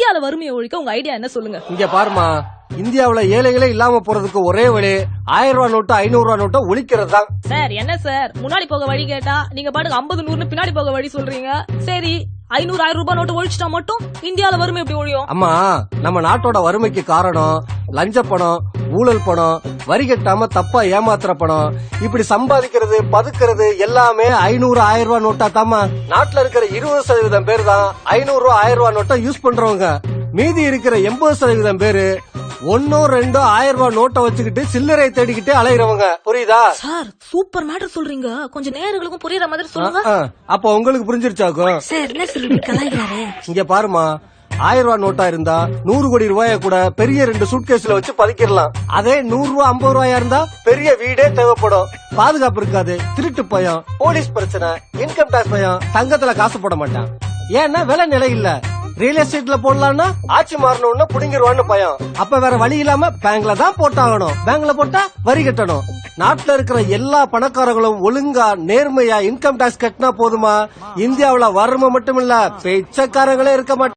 இந்தியால வறுமையை ஒழிக்க உங்க ஐடியா என்ன சொல்லுங்க. இங்க பாருமா, இந்தியாவுல ஏழைகளே இல்லாம போறதுக்கு ஒரே வழி 1000 ரூபாய் நோட்டு 500 ரூபாய் நோட்டை ஒழிக்கிறது தான். சார் என்ன சார் முன்னாடி போக வழி கேட்டா நீங்க பாட்டுக்கு 50 100 பின்னாடி போக வழி சொல்றீங்க. சரி 500 1000 ரூபாய் நோட்டு ஒழிச்சிட்டா மட்டும் இந்தியால வறுமை எப்படி ஒழியும்? அம்மா, நம்ம நாட்டோட வறுமைக்கு காரணம் லஞ்ச பணம், ஊழல் பணம், வரி கட்டாம தப்பா ஏமாத்துற பணம், இப்படி சம்பாதிக்கிறது பதுக்கிறது எல்லாமே 500 1000 ரூபாய் நோட்டா தாமா. நாட்டுல இருக்கிற 20% பேர் தான் 500 ரூபாய் 1000 ரூபாய் நோட்டை யூஸ் பண்றவங்க. மீதி இருக்கிற 80% பேரு 1 2 1000 ரூபாய் நோட்டை வச்சுக்கிட்டு சில்லறை தேடிக்கிட்டே அலையிறவங்க. புரியுதா சார்? சூப்பர் மேட்டர் சொல்றீங்க, கொஞ்சம் நேயர்களுக்கும் புரியுற மாதிரி சொல்லுங்க. அப்ப உங்களுக்கு புரிஞ்சிருச்சாக்கும். சார் என்ன சொல்லி கலாய்கிறாரு? இங்க பாருமா, 1000 ரூபாய் நோட்டா இருந்தா 100 கோடி ரூபாய கூட பெரிய 2 சூட்கேஸ்ல வச்சு பதுக்கிடலாம். அதே 100 ரூபாய் 50 ரூபாயா இருந்தா பெரிய வீடே தேவைப்படும். பாதுகாப்பு இருக்காது, திருட்டு பயம், போலீஸ் பிரச்சனை, இன்கம் டாக்ஸ் பயம், தங்கத்துல காசு போட மாட்டான். ஏன்னா விலை நிலை இல்ல. ரியல் எஸ்டேட்ல போடலாம்னா ஆட்சி மாறணும்னு புடிங்கிருவான்னு பயம். அப்ப வேற வழி இல்லாம பேங்க்ல தான் போட்டாகணும். பேங்க்ல போட்டா வரி கட்டணும். நாட்டுல இருக்கிற எல்லா பணக்காரர்களும் ஒழுங்கா நேர்மையா இன்கம் டாக்ஸ் கட்டினா போதுமா, இந்தியாவுல வறுமை மட்டும் இல்ல பிச்சைக்காரங்களே இருக்க மாட்டாங்க.